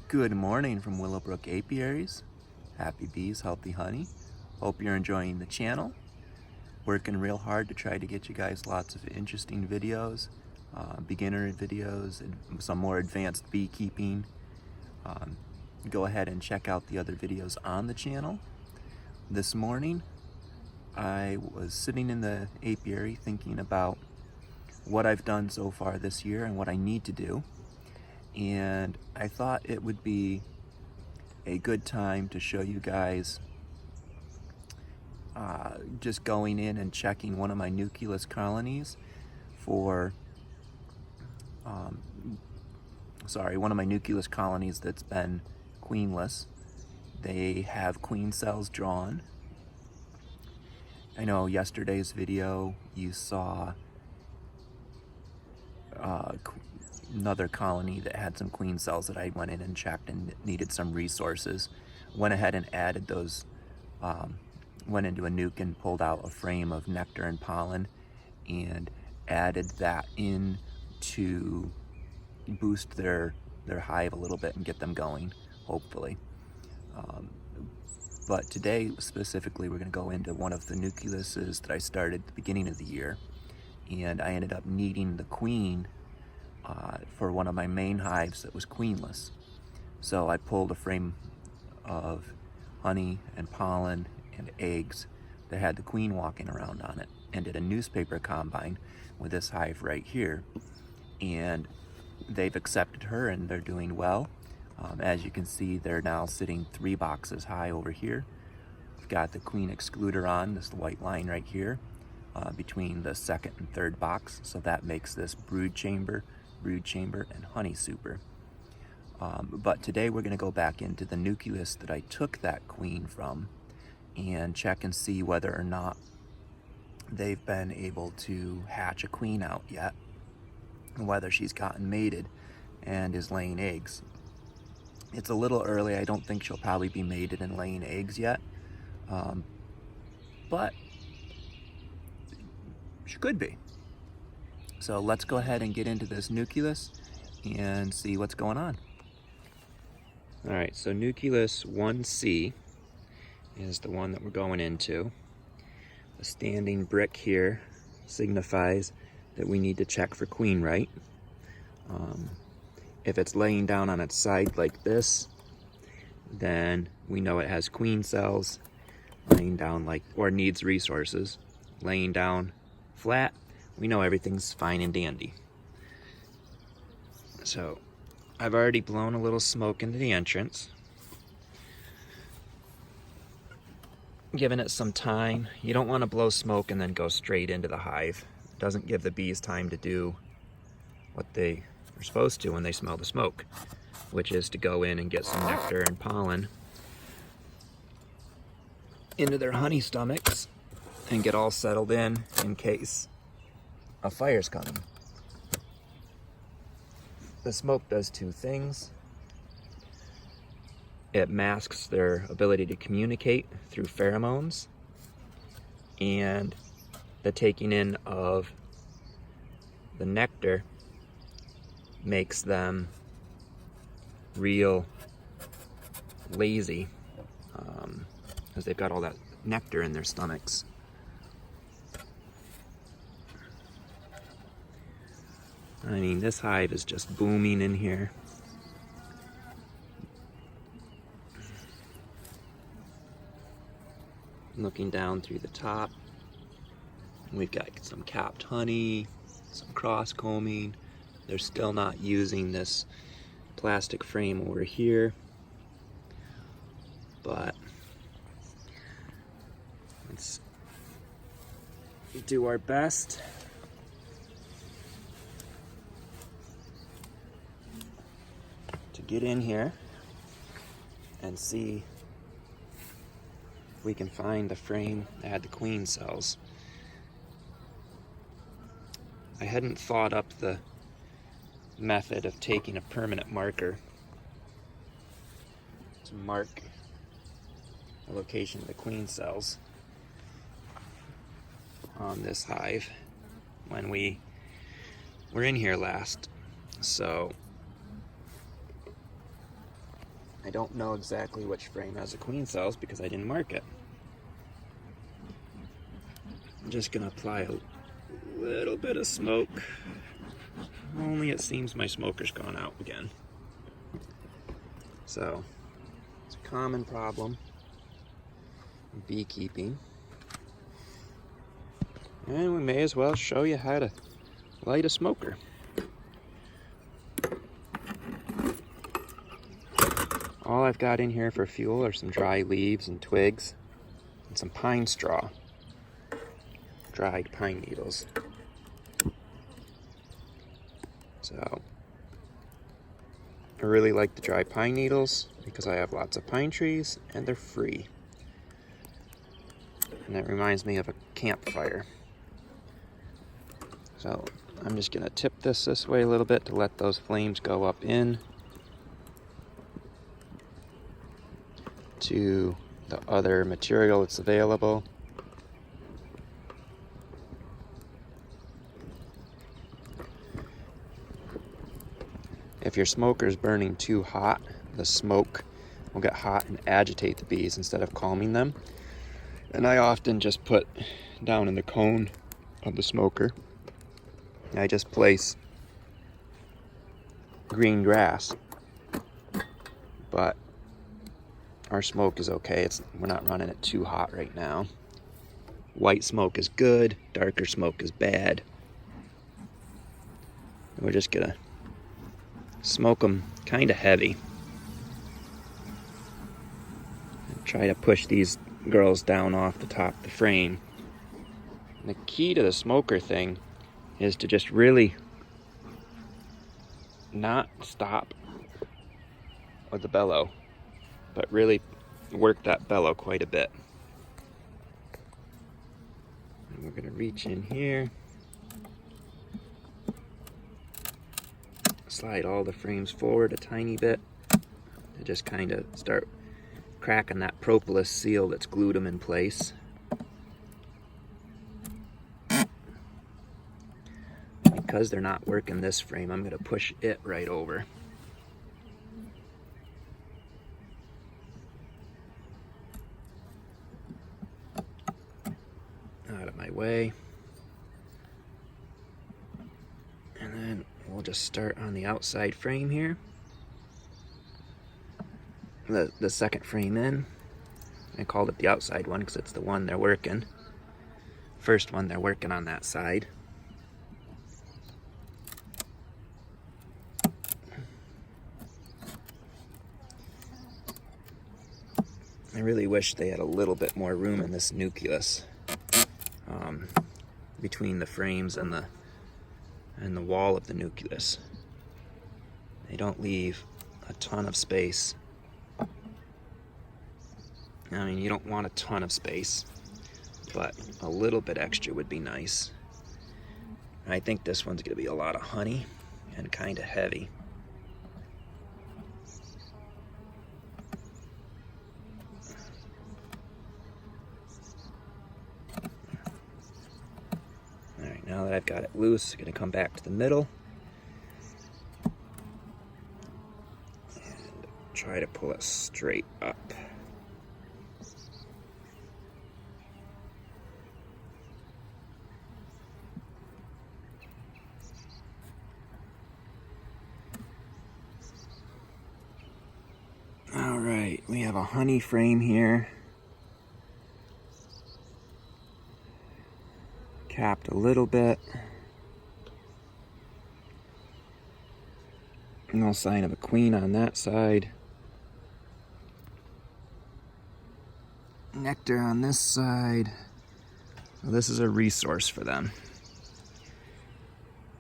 Good morning from Willowbrook Apiaries. Happy bees, healthy honey. Hope you're enjoying the channel. Working real hard to try to get you guys lots of interesting videos, beginner videos, and some more advanced beekeeping. Go ahead and check out the other videos on the channel. This morning, I was sitting in the apiary thinking about what I've done so far this year and what I need to do. And I thought it would be a good time to show you guys just going in and checking one of my Nucleus colonies for, one of my Nucleus colonies that's been queenless. They have queen cells drawn. I know yesterday's video you saw another colony that had some queen cells that I went in and checked and needed some resources. Went ahead and added those, went into a nuke and pulled out a frame of nectar and pollen and added that in to boost their hive a little bit and get them going, hopefully. But today specifically we're going to go into one of the nucleuses that I started at the beginning of the year, and I ended up needing the queen for one of my main hives that was queenless. So I pulled a frame of honey and pollen and eggs that had the queen walking around on it and did a newspaper combine with this hive right here. And they've accepted her and they're doing well. As you can see, they're now sitting 3 boxes high over here. We've got the queen excluder on, this white line right here, between the 2nd and 3rd box. So that makes this brood chamber, and honey super. But today we're going to go back into the nucleus that I took that queen from and check and see whether or not they've been able to hatch a queen out yet, and whether she's gotten mated and is laying eggs. It's a little early. I don't think she'll probably be mated and laying eggs yet, but she could be. So let's go ahead and get into this nucleus and see what's going on. All right, so Nucleus 1C is the one that we're going into. The standing brick here signifies that we need to check for queen right. If it's laying down on its side like this, then we know it has queen cells. Laying down like, or needs resources. Laying down flat, we know everything's fine and dandy. So I've already blown a little smoke into the entrance, giving it some time. You don't want to blow smoke and then go straight into the hive. It doesn't give the bees time to do what they are supposed to when they smell the smoke, which is to go in and get some nectar and pollen into their honey stomachs and get all settled in case a fire's coming. The smoke does 2 things. It masks their ability to communicate through pheromones, and the taking in of the nectar makes them real lazy, because they've got all that nectar in their stomachs. I mean, this hive is just booming in here. Looking down through the top, we've got some capped honey, some cross combing. They're still not using this plastic frame over here, but let's do our best. Get in here and see if we can find the frame that had the queen cells. I hadn't thought up the method of taking a permanent marker to mark the location of the queen cells on this hive when we were in here last. So I don't know exactly which frame has the queen cells because I didn't mark it. I'm just gonna apply a little bit of smoke. Only it seems my smoker's gone out again. So, it's a common problem in beekeeping. And we may as well show you how to light a smoker. All I've got in here for fuel are some dry leaves and twigs and some pine straw, dried pine needles. So, I really like the dry pine needles because I have lots of pine trees and they're free. And that reminds me of a campfire. So, I'm just gonna tip this way a little bit to let those flames go up in to the other material that's available. If your smoker is burning too hot, the smoke will get hot and agitate the bees instead of calming them. And I often just put down in the cone of the smoker, I just place green grass. But our smoke is okay. We're not running it too hot right now. White smoke is good, darker smoke is bad. And we're just gonna smoke them kind of heavy. And try to push these girls down off the top of the frame. And the key to the smoker thing is to just really not stop with the bellow, but really work that bellow quite a bit. And we're gonna reach in here, slide all the frames forward a tiny bit to just kind of start cracking that propolis seal that's glued them in place. Because they're not working this frame, I'm going to push it right over. Out of my way. And then we'll just start on the outside frame here. The second frame in. I called it the outside one because it's the one they're working. First one they're working on that side. I really wish they had a little bit more room in this nucleus between the frames and the wall of the nucleus. They don't leave a ton of space. I mean, you don't want a ton of space, but a little bit extra would be nice. I think this one's going to be a lot of honey and kind of heavy. Alright, now that I've got it loose, I'm going to come back to the middle and try to pull it straight up. Alright, we have a honey frame here. Capped a little bit. No sign of a queen on that side. Nectar on this side. Well, this is a resource for them.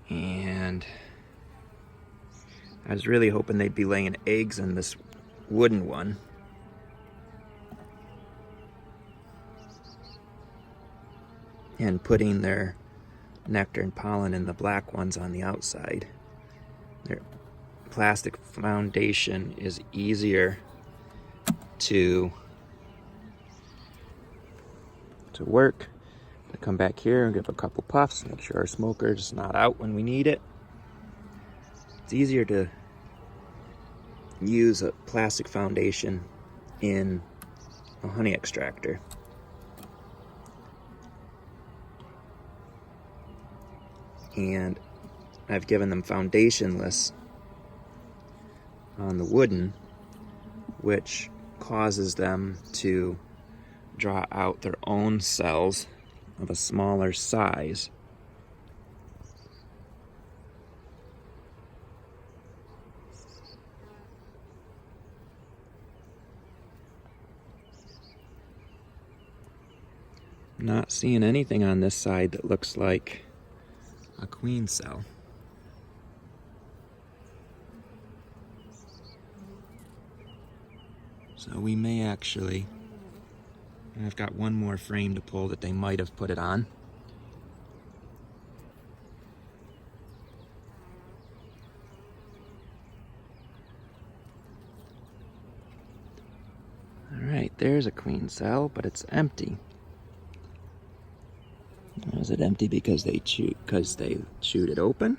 And I was really hoping they'd be laying eggs in this wooden one. And putting their nectar and pollen in the black ones on the outside. Their plastic foundation is easier to work. I come back here and give a couple puffs, make sure our smoker is not out when we need it. It's easier to use a plastic foundation in a honey extractor. And I've given them foundationless on the wooden, which causes them to draw out their own cells of a smaller size. Not seeing anything on this side that looks like a queen cell. So we may actually, and I've got one more frame to pull that they might have put it on. All right, there's a queen cell, but it's empty. Is it empty because they chewed it open?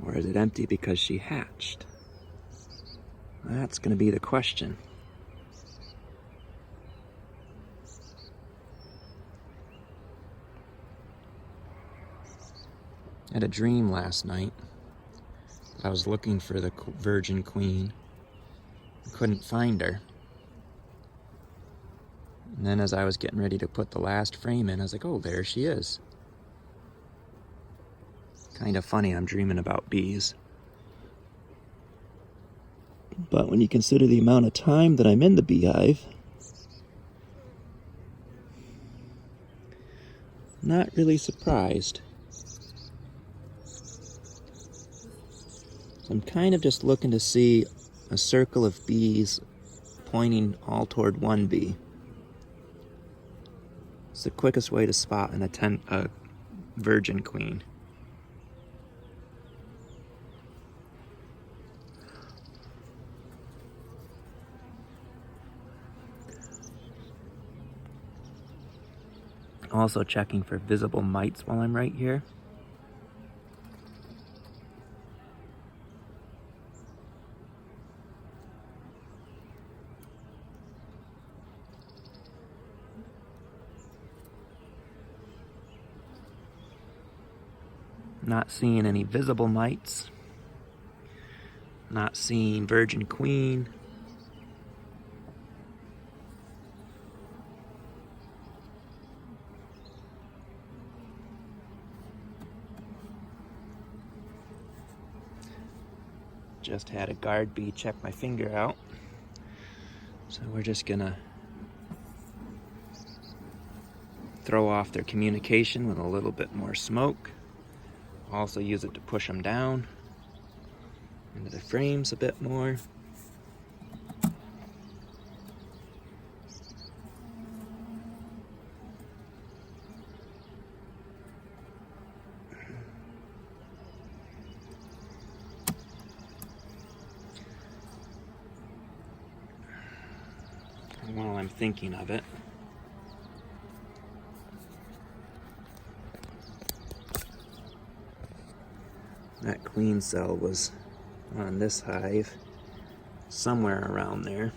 Or is it empty because she hatched? That's going to be the question. I had a dream last night. I was looking for the virgin queen. I couldn't find her. And then as I was getting ready to put the last frame in, I was like, oh, there she is. Kind of funny, I'm dreaming about bees. But when you consider the amount of time that I'm in the beehive, not really surprised. I'm kind of just looking to see a circle of bees pointing all toward one bee. It's the quickest way to spot a virgin queen. Also checking for visible mites while I'm right here. Not seeing any visible mites. Not seeing virgin queen. Just had a guard bee check my finger out. So we're just gonna throw off their communication with a little bit more smoke. Also use it to push them down into the frames a bit more. And while I'm thinking of it, that queen cell was on this hive, somewhere around there.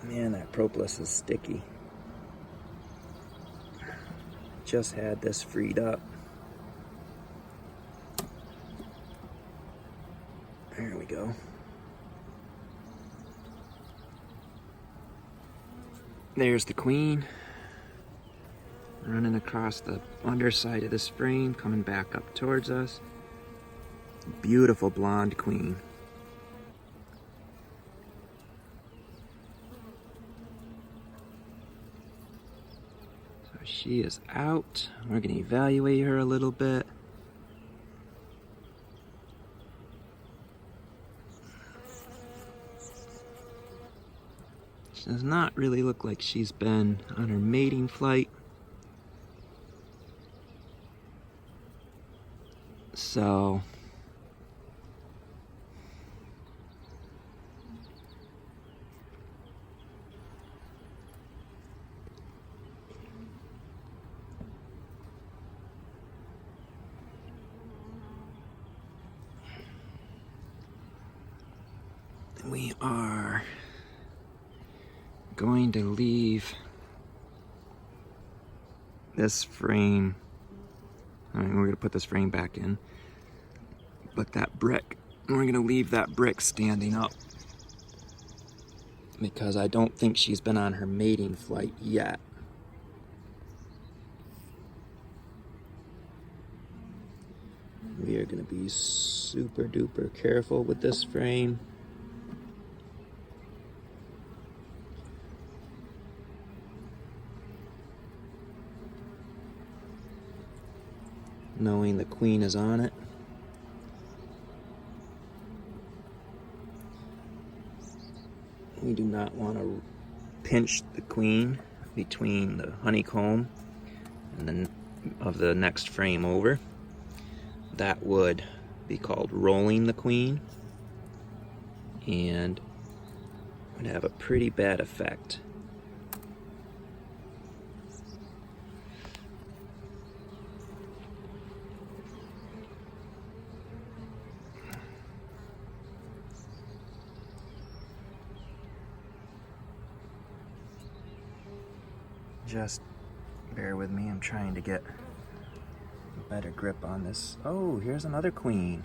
Man, that propolis is sticky. Just had this freed up. There we go. There's the queen running across the underside of this frame, coming back up towards us. Beautiful blonde queen. So she is out. We're going to evaluate her a little bit. She does not really look like she's been on her mating flight. So we are going to leave this frame. I mean, we're going to put this frame back in, but that brick, we're going to leave that brick standing up because I don't think she's been on her mating flight yet. We are going to be super duper careful with this frame. Knowing the queen is on it. We do not want to pinch the queen between the honeycomb and then of the next frame over. That would be called rolling the queen and would have a pretty bad effect. Just bear with me, I'm trying to get a better grip on this. Oh, here's another queen.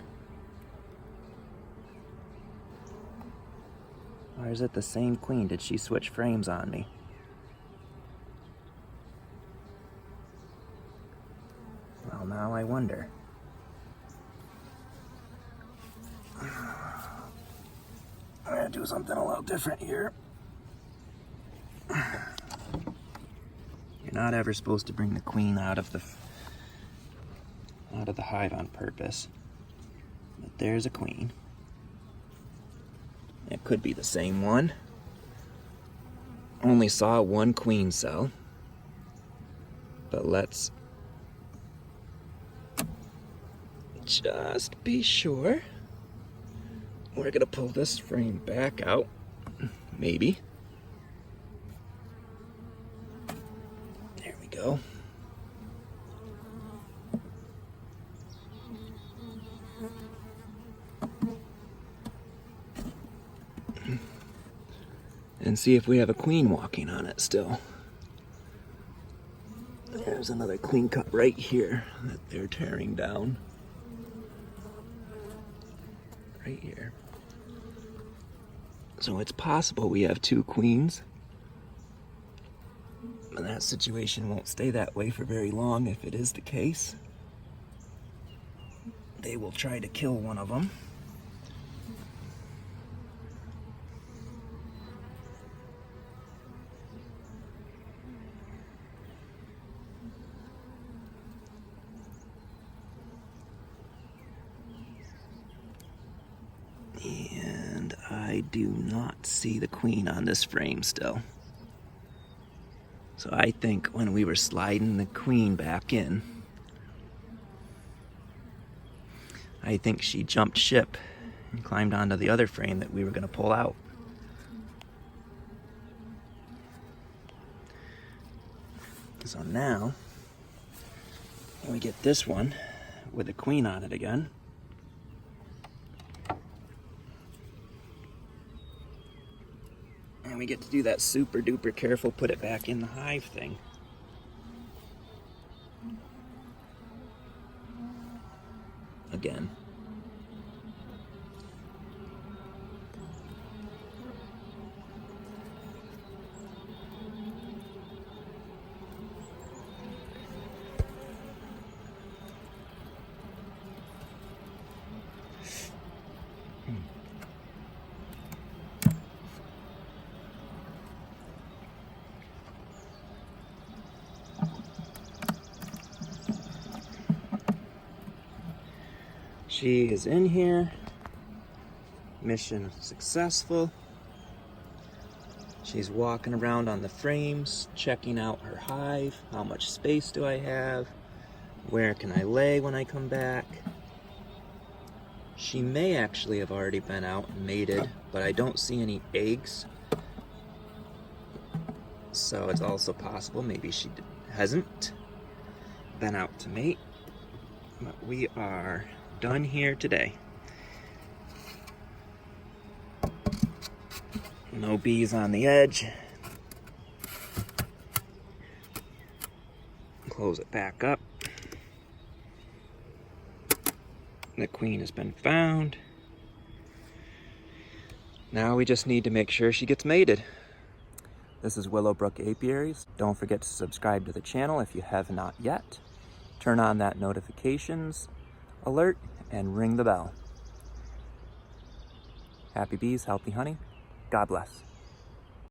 Or is it the same queen? Did she switch frames on me? Well, now I wonder. I'm gonna do something a little different here. You're not ever supposed to bring the queen out of the hive on purpose. But there's a queen. It could be the same one. Only saw one queen cell. But let's just be sure. We're gonna pull this frame back out. Maybe. There we go. And see if we have a queen walking on it still. There's another queen cup right here that they're tearing down. Right here. So it's possible we have two queens. But that situation won't stay that way for very long if it is the case. They will try to kill one of them. And I do not see the queen on this frame still. So I think when we were sliding the queen back in, I think she jumped ship and climbed onto the other frame that we were going to pull out. So now, when we get this one with the queen on it again, and we get to do that super duper careful put it back in the hive thing. Again. She is in here. Mission successful. She's walking around on the frames, checking out her hive. How much space do I have? Where can I lay when I come back? She may actually have already been out and mated, but I don't see any eggs. So it's also possible maybe she hasn't been out to mate. But we are done here today. No bees on the edge. Close it back up. The queen has been found. Now we just need to make sure she gets mated. This is Willowbrook Apiaries. Don't forget to subscribe to the channel if you have not yet. Turn on that notifications alert and ring the bell. Happy bees, healthy honey. God bless.